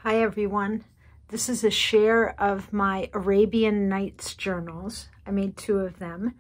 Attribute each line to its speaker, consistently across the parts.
Speaker 1: Hi everyone, this is a share of my Arabian Nights journals. I made 2 of them,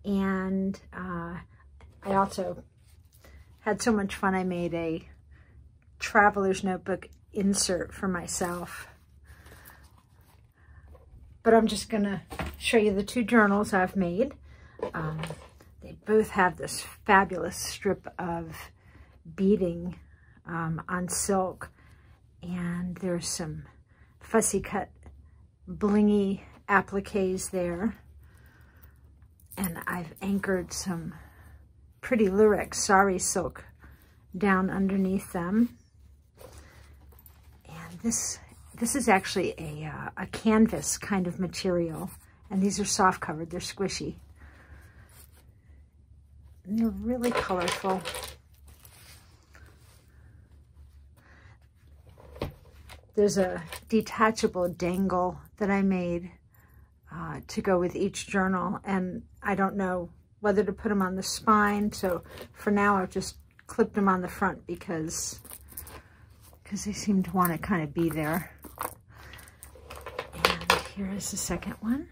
Speaker 1: and I also had so much fun I made a traveler's notebook insert for myself. But I'm just going to show you the 2 journals I've made. They both have this fabulous strip of beading on silk. And there's some fussy cut blingy appliques there. And I've anchored some pretty lyric sari silk down underneath them. And this is actually a canvas kind of material. And these are soft covered, they're squishy. And they're really colorful. There's a detachable dangle that I made to go with each journal, and I don't know whether to put them on the spine, so for now I've just clipped them on the front because they seem to want to kind of be there. And here is the second one.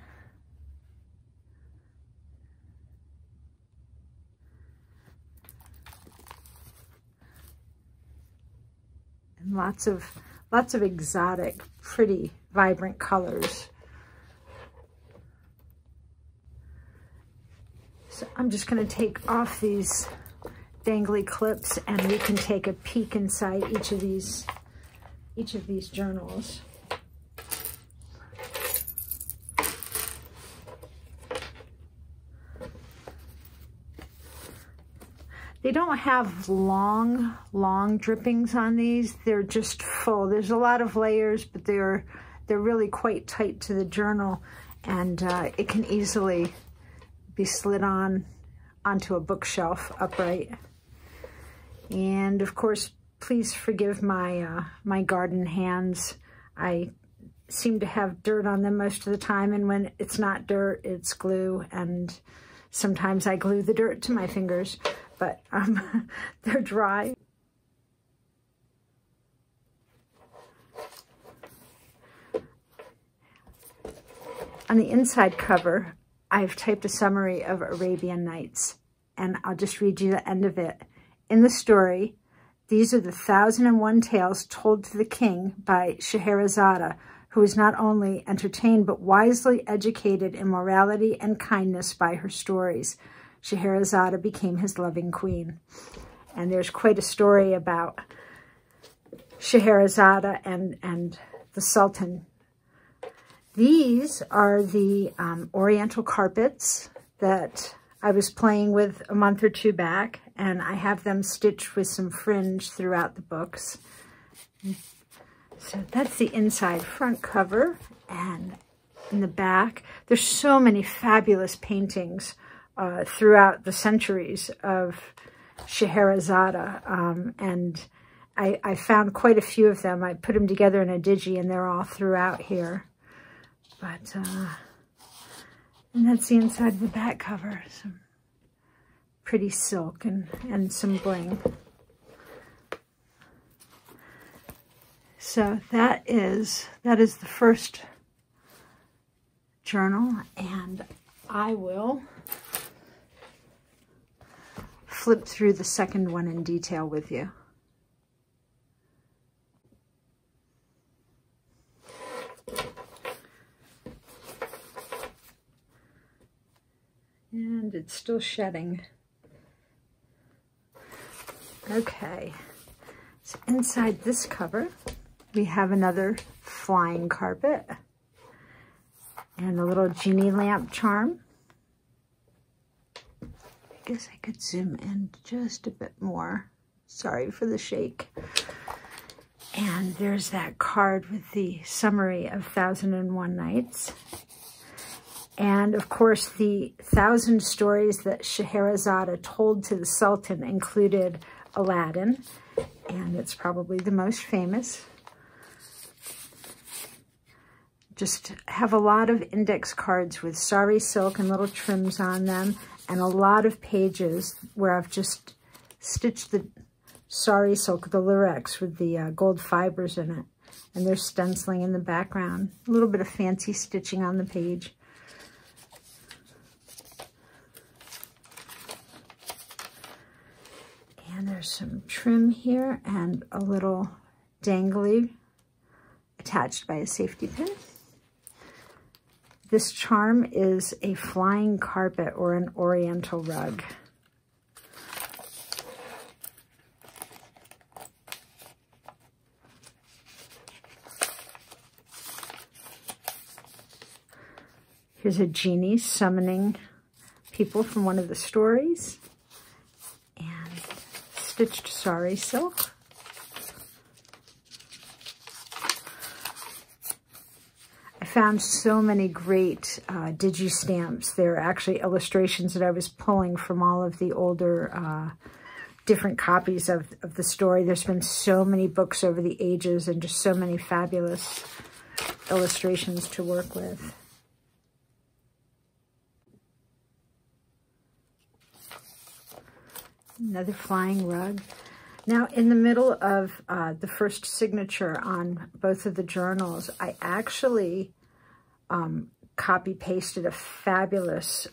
Speaker 1: And lots of exotic, pretty, vibrant colors. So I'm just going to take off these dangly clips, and we can take a peek inside each of these journals. They don't have long drippings on these. They're just full. There's a lot of layers, but they're really quite tight to the journal, and it can easily be slid onto a bookshelf upright. And of course, please forgive my my garden hands. I seem to have dirt on them most of the time, and when it's not dirt, it's glue, and sometimes I glue the dirt to my fingers. But they're dry. On the inside cover, I've typed a summary of Arabian Nights, and I'll just read you the end of it. In the story, these are the 1001 tales told to the king by Scheherazade, who is not only entertained but wisely educated in morality and kindness by her stories. Scheherazade became his loving queen. And there's quite a story about Scheherazade and the Sultan. These are the Oriental Carpets that I was playing with a month or 2 back, and I have them stitched with some fringe throughout the books. So that's the inside front cover, and in the back, there's so many fabulous paintings throughout the centuries of Scheherazade, and I found quite a few of them. I put them together in a digi, and they're all throughout here. But, and that's the inside of the back cover. Some pretty silk and some bling. So that is the first journal, and I will flip through the second one in detail with you. And it's still shedding. Okay, so inside this cover, we have another flying carpet and a little genie lamp charm. I guess I could zoom in just a bit more. Sorry for the shake. And there's that card with the summary of 1001 Nights. And of course, the 1,000 stories that Scheherazade told to the Sultan included Aladdin, and it's probably the most famous. Just have a lot of index cards with sari silk and little trims on them, and a lot of pages where I've just stitched the sari silk, the lurex with the gold fibers in it. And there's stenciling in the background. A little bit of fancy stitching on the page. And there's some trim here and a little dangly attached by a safety pin. This charm is a flying carpet or an oriental rug. Here's a genie summoning people from one of the stories. And stitched sari silk. I found so many great digi-stamps. They're actually illustrations that I was pulling from all of the older different copies of the story. There's been so many books over the ages and just so many fabulous illustrations to work with. Another flying rug. Now, in the middle of the first signature on both of the journals, I actually copy-pasted a fabulous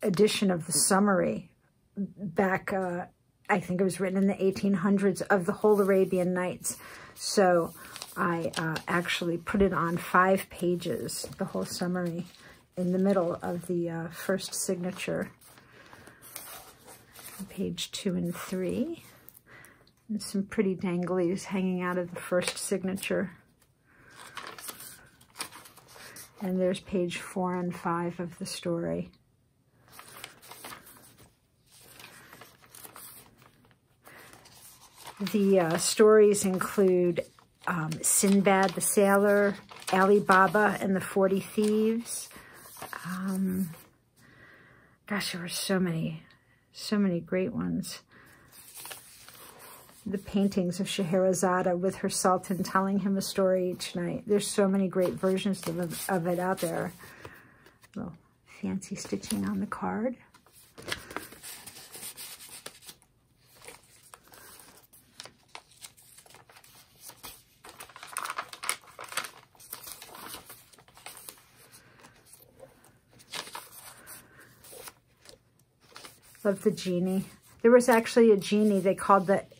Speaker 1: edition of the summary back, I think it was written in the 1800s, of the whole Arabian Nights. So I actually put it on 5 pages, the whole summary, in the middle of the first signature. Page 2 and 3. And some pretty danglies hanging out of the first signature. And there's page 4 and 5 of the story. The stories include Sinbad the Sailor, Ali Baba and the 40 Thieves. Gosh, there were so many great ones. The paintings of Scheherazade with her Sultan telling him a story each night. There's so many great versions of it out there. A little fancy stitching on the card. Love the genie. There was actually a genie. They called it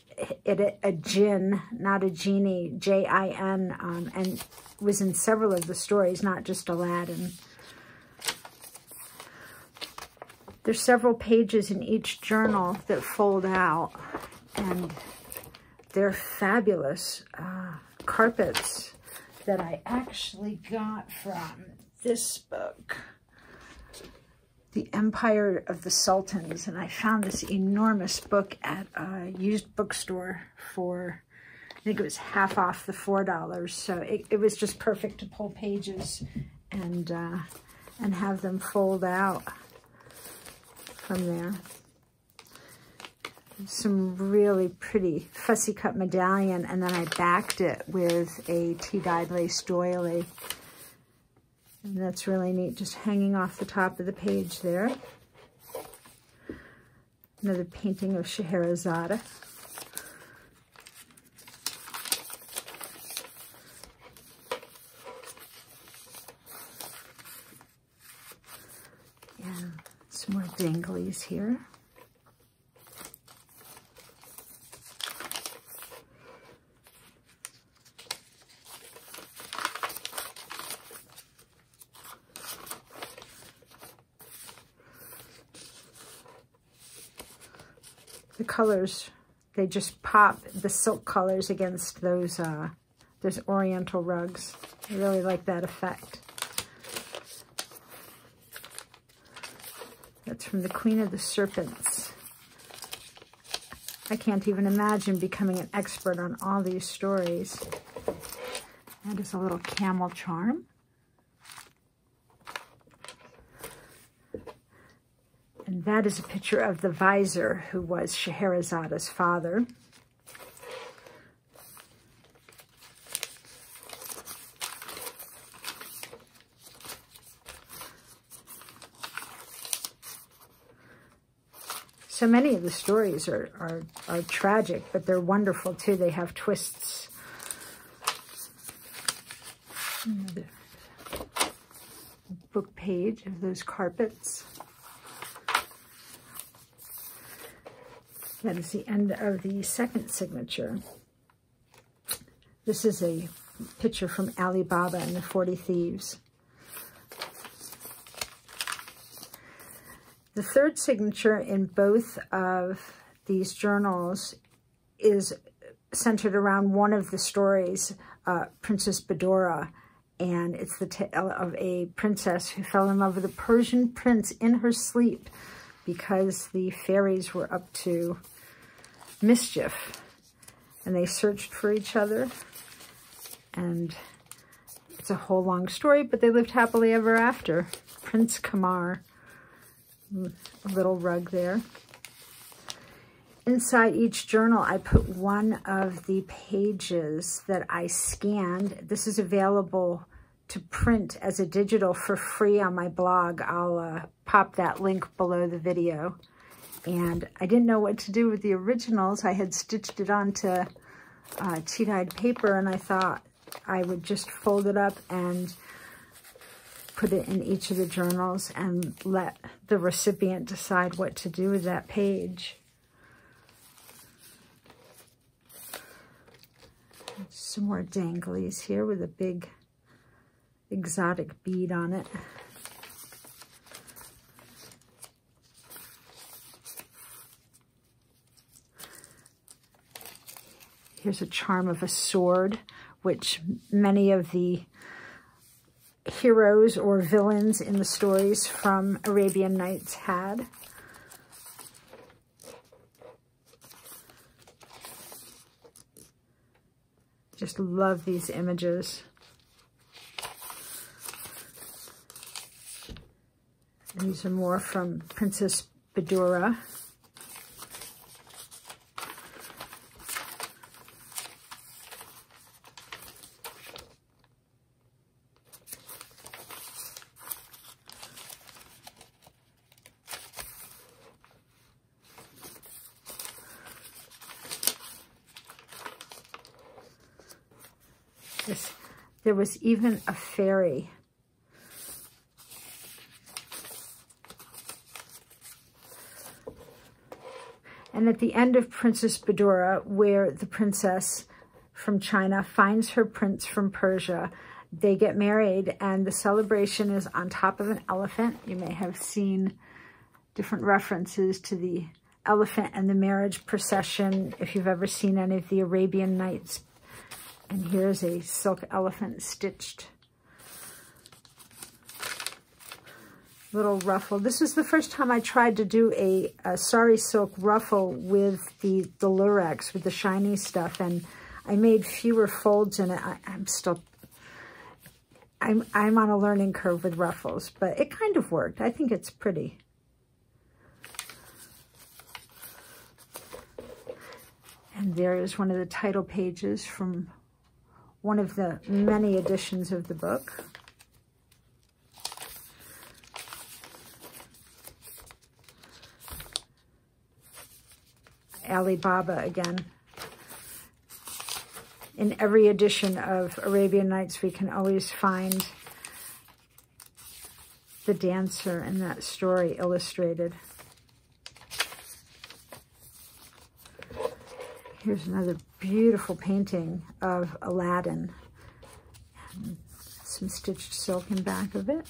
Speaker 1: a Jinn, not a genie, J-I-N, and was in several of the stories, not just Aladdin. There's several pages in each journal that fold out, and they're fabulous carpets that I actually got from this book, The Empire of the Sultans, and I found this enormous book at a used bookstore for, I think it was half off the $4, so it was just perfect to pull pages and have them fold out from there. Some really pretty fussy cut medallion, and then I backed it with a tea-dyed lace doily. And that's really neat, just hanging off the top of the page there. Another painting of Scheherazade. And some more danglies here. The colors, they just pop, the silk colors against those oriental rugs. I really like that effect. That's from the Queen of the Serpents. I can't even imagine becoming an expert on all these stories. That is a little camel charm. And that is a picture of the vizier who was Scheherazade's father. So many of the stories are tragic, but they're wonderful too. They have twists. Another book page of those carpets. That is the end of the second signature. This is a picture from Alibaba and the 40 Thieves. The third signature in both of these journals is centered around one of the stories, Princess Badoura, and it's the tale of a princess who fell in love with a Persian prince in her sleep because the fairies were up to mischief, and they searched for each other, and it's a whole long story, but they lived happily ever after. Prince Kamar. A little rug there. Inside each journal, I put one of the pages that I scanned. This is available to print as a digital for free on my blog. I'll pop that link below the video. And I didn't know what to do with the originals. I had stitched it onto tea-dyed paper, and I thought I would just fold it up and put it in each of the journals and let the recipient decide what to do with that page. Some more danglies here with a big exotic bead on it. Here's a charm of a sword, which many of the heroes or villains in the stories from Arabian Nights had. Just love these images. These are more from Princess Badoura. There was even a fairy. And at the end of Princess Badoura, where the princess from China finds her prince from Persia, they get married, and the celebration is on top of an elephant. You may have seen different references to the elephant and the marriage procession if you've ever seen any of the Arabian Nights. And here's a silk elephant stitched little ruffle. This is the first time I tried to do a sari silk ruffle with the lurex, with the shiny stuff, and I made fewer folds in it. I'm on a learning curve with ruffles, but it kind of worked. I think it's pretty. And there is one of the title pages from one of the many editions of the book. Alibaba again. In every edition of Arabian Nights, we can always find the dancer in that story illustrated. Here's another beautiful painting of Aladdin. And some stitched silk in back of it.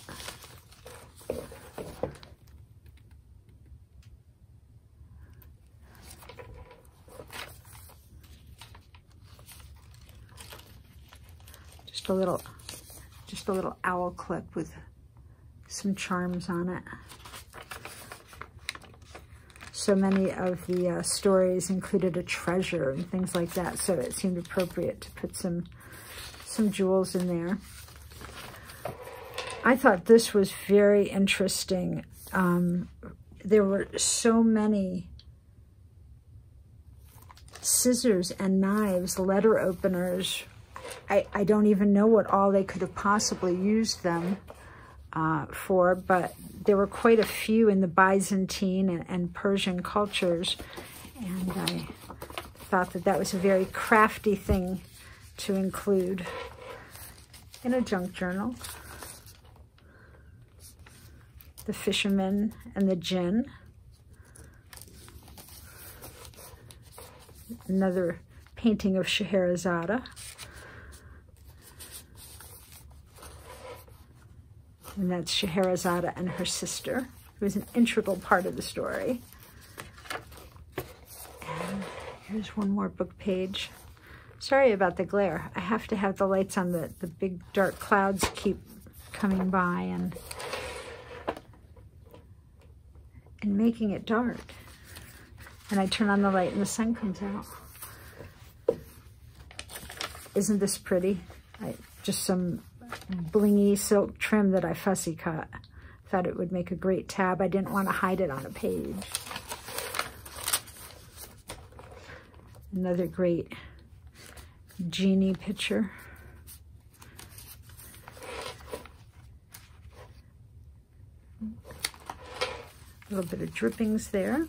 Speaker 1: Just a little owl clip with some charms on it. So many of the stories included a treasure and things like that, so it seemed appropriate to put some jewels in there. I thought this was very interesting. There were so many scissors and knives, letter openers. I don't even know what all they could have possibly used them. for, but there were quite a few in the Byzantine and Persian cultures, and I thought that that was a very crafty thing to include in a junk journal. The fisherman and the Jinn. Another painting of Scheherazade. And that's Scheherazade and her sister, who is an integral part of the story. And here's one more book page. Sorry about the glare. I have to have the lights on. The big dark clouds keep coming by and making it dark. And I turn on the light and the sun comes out. Isn't this pretty? Just some blingy silk trim that I fussy cut. Thought it would make a great tab. I didn't want to hide it on a page. Another great genie picture. A little bit of drippings there.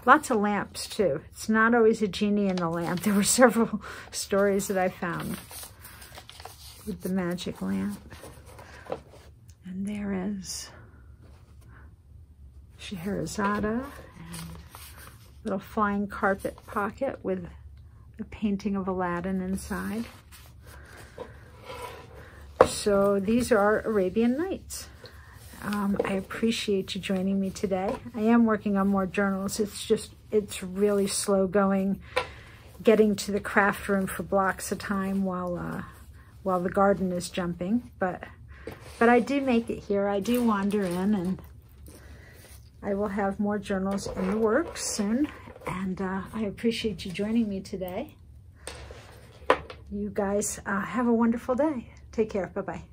Speaker 1: Lots of lamps too. It's not always a genie in the lamp. There were several stories that I found with the magic lamp. And there is Scheherazade and a little flying carpet pocket with a painting of Aladdin inside. So these are our Arabian Nights. I appreciate you joining me today. I am working on more journals. It's really slow going, getting to the craft room for blocks of time while the garden is jumping. But I do make it here. I do wander in, and I will have more journals in the works soon. And I appreciate you joining me today. You guys have a wonderful day. Take care. Bye-bye.